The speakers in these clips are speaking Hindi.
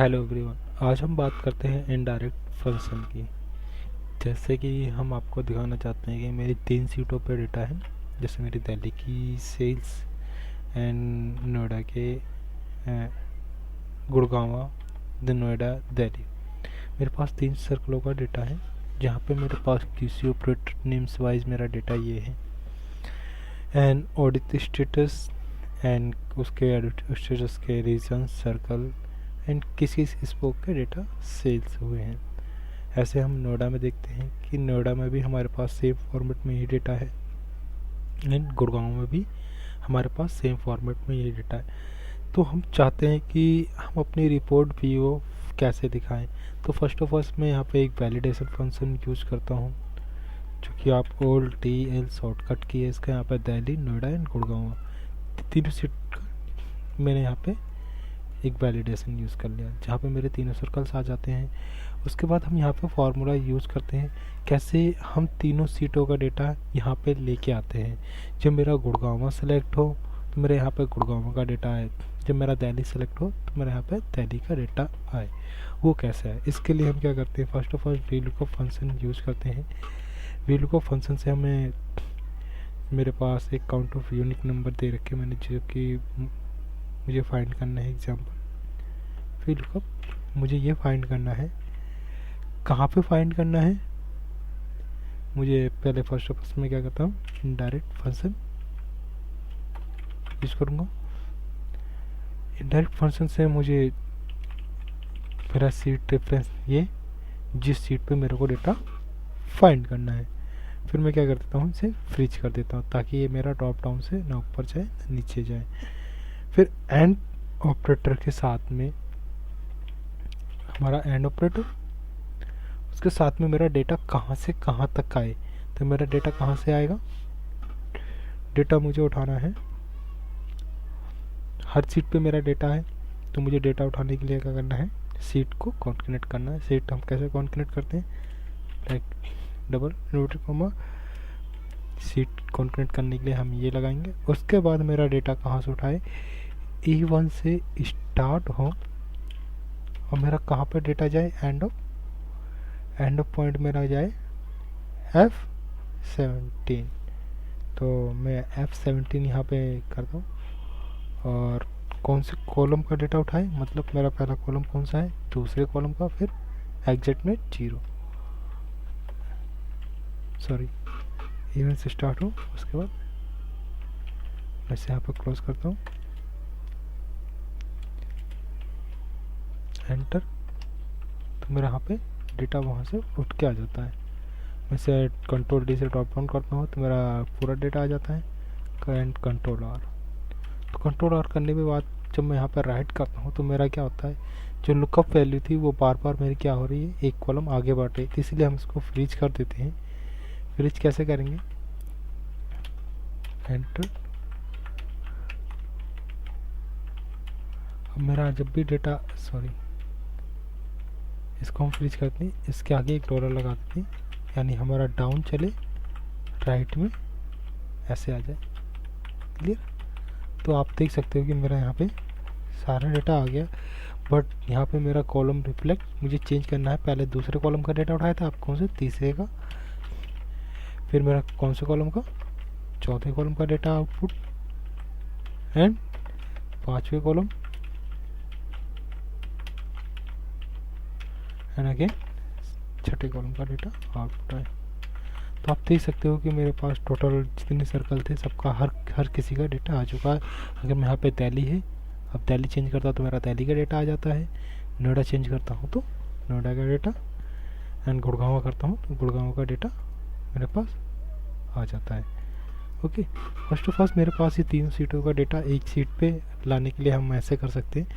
Hello everyone. आज हम बात करते हैं इनडायरेक्ट फंक्शन की। जैसे कि हम आपको दिखाना चाहते हैं कि मेरी 3 सीटों पे डेटा है। जैसे मेरी दिल्ली की सेल्स एंड नोएडा के गुड़गांव, देन नोएडा, दिल्ली। मेरे पास 3 सर्कलों का डेटा है जहाँ पे मेरे पास किसी ऑपरेटर नेम्स वाइज मेरा डेटा ये है एंड ऑडिट स्टेटस एंड उसके ऑडिट स्टेटस के रीजन सर्कल एंड किस किस स्पोक के डेटा सेल्स हुए हैं। ऐसे हम नोएडा में देखते हैं कि नोएडा में भी हमारे पास सेम फॉर्मेट में ही डेटा है एंड गुड़गांव में भी हमारे पास सेम फॉर्मेट में ये डेटा है। तो हम चाहते हैं कि हम अपनी रिपोर्ट पीओ कैसे दिखाएं। तो फर्स्ट ऑफ ऑल मैं यहाँ पे एक वैलिडेशन फंक्शन यूज करता हूँ जो कि आप ओल्ड टी एल शॉर्टकट की है। इसका यहाँ पे दिल्ली, नोएडा एंड गुड़गांव तीनों सीट का मैंने यहाँ पे एक वैलिडेशन यूज़ कर लिया जहाँ पे मेरे तीनों सर्कल्स आ जाते हैं। उसके बाद हम यहाँ पे फार्मूला यूज़ करते हैं कैसे हम तीनों सीटों का डेटा यहाँ पे लेके आते हैं। जब मेरा गुड़गांव सेलेक्ट हो तो मेरे यहाँ पे गुड़गांव का डेटा आए, जब मेरा दिल्ली सेलेक्ट हो तो मेरे यहाँ पे दिल्ली का डेटा आए। वो कैसे है, इसके लिए हम क्या करते हैं, first of all VLOOKUP function use करते हैं। VLOOKUP फंक्शन से हमें मेरे पास एक काउंट ऑफ यूनिक नंबर दे रखे मैंने जो कि मुझे फाइंड करना है। एग्जाम्पल VLOOKUP मुझे ये फाइंड करना है, कहाँ पे फाइंड करना है मुझे पहले फर्स्ट ऑफ ऑल मैं क्या करता हूँ, इनडायरेक्ट फंक्शन यूज करूँगा। इनडायरेक्ट फंक्शन से मुझे मेरा सीट रेफरेंस ये जिस सीट पे मेरे को डेटा फाइंड करना है, फिर मैं क्या कर देता हूँ, इसे फ्रीज कर देता हूँ ताकि ये मेरा ड्रॉप डाउन से ना ऊपर जाए ना नीचे जाए। फिर एंड ऑपरेटर के साथ में हमारा एंड ऑपरेटर, उसके साथ में मेरा डेटा कहाँ से कहाँ तक आए। तो मेरा डेटा कहाँ से आएगा, डेटा मुझे उठाना है, हर सीट पे मेरा डेटा है तो मुझे डेटा उठाने के लिए क्या करना है, सीट को कॉन्कनेक्ट करना है। सीट हम कैसे कॉन्कनेक्ट करते हैं, लाइक डबल इन्वर्टेड कॉमा, सीट कॉन्कनेक्ट करने के लिए हम ये लगाएंगे। उसके बाद मेरा डेटा कहाँ से उठाए, E1 से स्टार्ट हो और मेरा कहाँ पर डेटा जाए, एंड ऑफ पॉइंट मेरा जाए F17। तो मैं F17 यहाँ पे करता हूँ और कौन से कॉलम का डेटा उठाए, मतलब मेरा पहला कॉलम कौन सा है, दूसरे कॉलम का, फिर एग्जिट में 0, सॉरी इवन से स्टार्ट हो। उसके बाद मैं इसे यहाँ पर क्लोज करता हूँ, एंटर। तो मेरा यहाँ पे डेटा वहाँ से उठ के आ जाता है। मैं इसे कंट्रोल D से ड्रॉप डाउन करता हूँ तो मेरा पूरा डेटा आ जाता है, एंड कंट्रोल R। तो कंट्रोल R करने के बाद जब मैं यहाँ पर राइट करता हूँ तो मेरा क्या होता है, जो लुकअप वैल्यू थी वो बार बार मेरी क्या हो रही है, एक कॉलम आगे बढ़ रही है। इसलिए हम इसको फ्रीज कर देते हैं। फ्रीज कैसे करेंगे, एंटर। अब मेरा जब भी डेटा, सॉरी इसको हम फ्रीज करते हैं, इसके आगे एक डॉलर लगा देते हैं, यानी हमारा डाउन चले राइट में ऐसे आ जाए। क्लियर। तो आप देख सकते हो कि मेरा यहाँ पे सारा डेटा आ गया, बट यहाँ पे मेरा कॉलम रिफ्लेक्ट मुझे चेंज करना है। पहले दूसरे कॉलम का डेटा उठाया था, आप कौन से, तीसरे का, फिर मेरा कौन से कॉलम का, चौथे कॉलम का डेटा आउटपुट, एंड पांचवें कॉलम, एंड अगेन छठे कॉलम का डेटा आउटपुट है। तो आप देख सकते हो कि मेरे पास टोटल जितने सर्कल थे सबका हर किसी का डेटा आ चुका है। अगर मैं यहाँ पे दिल्ली है, अब दिल्ली चेंज करता हूँ तो मेरा दिल्ली का डेटा आ जाता है, नोएडा चेंज करता हूँ तो नोएडा का डेटा, एंड गुड़गांव करता हूँ तो गुड़गांव का डेटा मेरे पास आ जाता है। ओके, फर्स्ट ऑफ ऑल मेरे पास ये तीनों सीटों का डेटा एक सीट पे लाने के लिए हम ऐसे कर सकते हैं।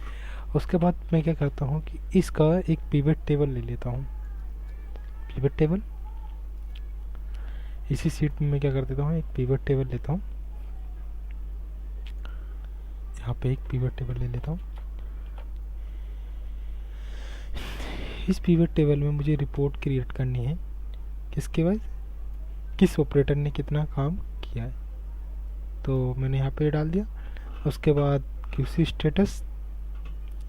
उसके बाद मैं क्या करता हूँ कि इसका एक पिवट टेबल ले लेता हूँ। पिवट टेबल, इसी सीट में मैं क्या कर देता हूँ, एक पिवट टेबल लेता हूँ, यहाँ पे एक पिवट टेबल ले लेता हूँ। इस पिवट टेबल में मुझे रिपोर्ट क्रिएट करनी है, किसके बाद, किस ऑपरेटर ने कितना काम किया है। तो मैंने यहाँ पे डाल दिया। उसके बाद QC स्टेटस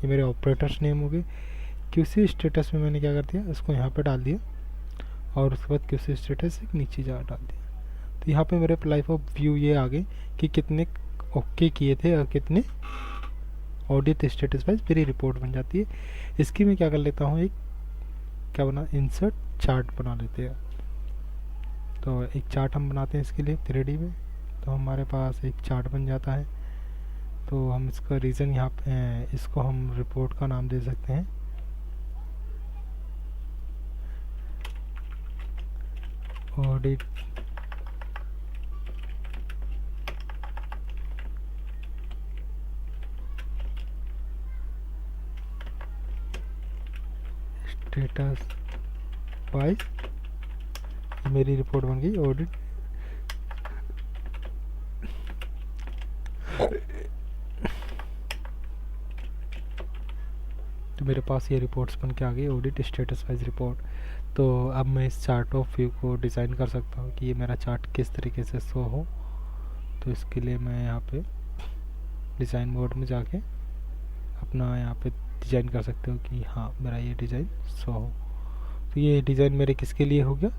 ये मेरे ऑपरेटर्स नेम हो गए। क्यूसी स्टेटस में मैंने क्या कर दिया, इसको यहाँ पे डाल दिया और उसके बाद क्यूसी स्टेटस एक नीचे जा डाल दिया। तो यहाँ पे मेरे लाइफ ऑफ व्यू ये आ गए कि कितने ओके किए थे और कितने ऑडिट स्टेटस वाइज मेरी रिपोर्ट बन जाती है। इसकी मैं क्या कर लेता हूँ, एक क्या बना, इंसर्ट चार्ट बना लेते हैं। तो एक चार्ट हम बनाते हैं इसके लिए 3D में। तो हमारे पास एक चार्ट बन जाता है। तो हम इसका रीज़न यहाँ पे, इसको हम रिपोर्ट का नाम दे सकते हैं ऑडिट स्टेटस वाइज। मेरी रिपोर्ट बन गई ऑडिट तो मेरे पास ये रिपोर्ट्स बन के आ गई ऑडिट स्टेटस वाइज रिपोर्ट। तो अब मैं इस चार्ट ऑफ व्यू को डिज़ाइन कर सकता हूँ कि ये मेरा चार्ट किस तरीके से शो हो। तो इसके लिए मैं यहाँ पे डिज़ाइन मोड में जाके अपना यहाँ पे डिज़ाइन कर सकते हो कि हाँ मेरा ये डिज़ाइन शो हो। तो ये डिज़ाइन मेरे किसके लिए हो गया,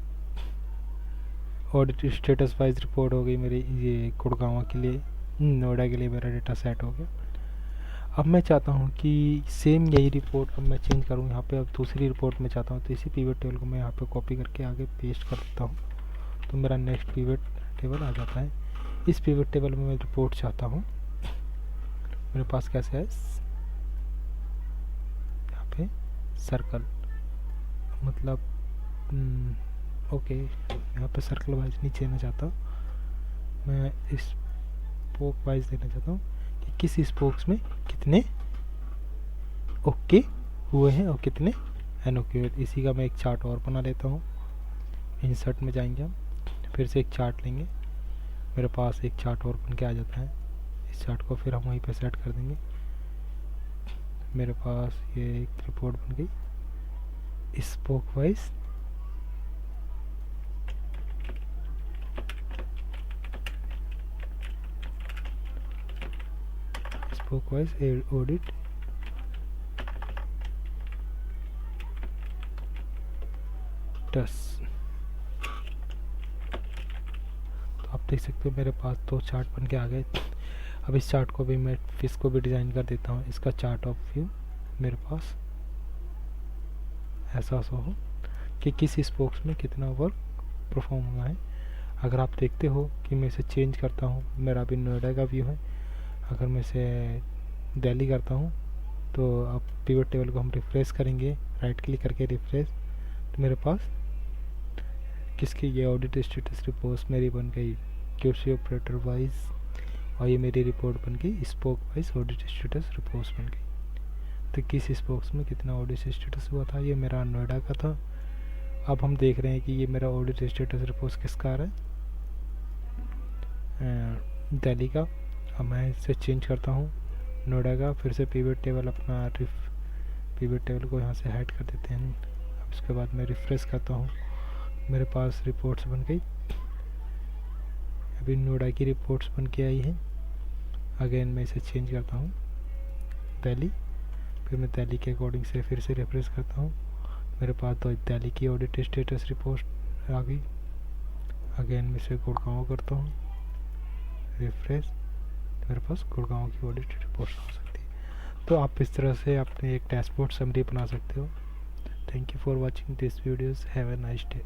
ऑडिट स्टेटस वाइज रिपोर्ट हो गई मेरी, ये गुड़गांव के लिए, नोएडा के लिए मेरा डेटा सेट हो गया। अब मैं चाहता हूँ कि सेम यही रिपोर्ट अब मैं चेंज करूँ यहाँ पे, अब दूसरी रिपोर्ट में चाहता हूँ। तो इसी पिवट टेबल को मैं यहाँ पे कॉपी करके आगे पेस्ट कर देता हूँ। तो मेरा नेक्स्ट पिवट टेबल आ जाता है। इस पिवट टेबल में मैं रिपोर्ट चाहता हूँ, मेरे पास कैसे है, यहाँ पे सर्कल, मतलब ओके यहाँ पे सर्कल वाइज नहीं देना चाहता, मैं स्पोक वाइज देना चाहता हूँ कि किस स्पोक्स में कितने ओके हुए हैं और कितने अनओके हुए। इसी का मैं एक चार्ट और बना लेता हूँ। इंसर्ट में जाएंगे हम, फिर से एक चार्ट लेंगे, मेरे पास एक चार्ट और बन के आ जाता है। इस चार्ट को फिर हम वहीं पे सेट कर देंगे। मेरे पास ये एक रिपोर्ट बन गई spoke wise, spoke wise audit टस। तो आप देख सकते हो मेरे पास 2 चार्ट बन के आ गए। अब इस चार्ट को भी मैं फिश को भी डिज़ाइन कर देता हूँ। इसका चार्ट ऑफ व्यू मेरे पास ऐसा सो हो कि किस स्पोक्स में कितना वर्क परफॉर्म हुआ है। अगर आप देखते हो कि मैं इसे चेंज करता हूँ, मेरा अभी नोएडा का व्यू है, अगर मैं इसे दिल्ली करता हूँ तो अब पिवट टेबल को हम रिफ्रेश करेंगे, राइट क्लिक करके रिफ्रेश, तो मेरे पास किसकी ये ऑडिट स्टेटस रिपोर्ट मेरी बन गई क्यूसी ऑपरेटर वाइज, और ये मेरी रिपोर्ट बन गई spoke wise audit status report बन गई। तो किस स्पोक्स में कितना ऑडिट स्टेटस हुआ था, ये मेरा नोएडा का था। अब हम देख रहे हैं कि ये मेरा ऑडिट स्टेटस रिपोर्ट किसका आ रहा है, दिल्ली का। अब मैं इसे चेंज करता हूँ नोएडा का, फिर से पिवट टेबल अपना पिवट टेबल को यहाँ से हाइड कर देते हैं। अब इसके बाद मैं रिफ्रेश करता हूँ, मेरे पास रिपोर्ट्स बन गई, अभी नोएडा की रिपोर्ट्स बन के आई हैं। अगेन मैं इसे चेंज करता हूँ दिल्ली, फिर मैं दिल्ली के अकॉर्डिंग से फिर से रिफ्रेश करता हूँ, मेरे पास तो दिल्ली की ऑडिट स्टेटस रिपोर्ट आ गई। अगेन मैं इसे गुड़गांव करता हूँ, रिफ्रेश, मेरे पास गुड़गांव की ऑडिट रिपोर्ट आ सकती है। तो आप इस तरह से अपने एक डैशबोर्ड समरी बना सकते हो। Thank you for watching this videos, have a nice day.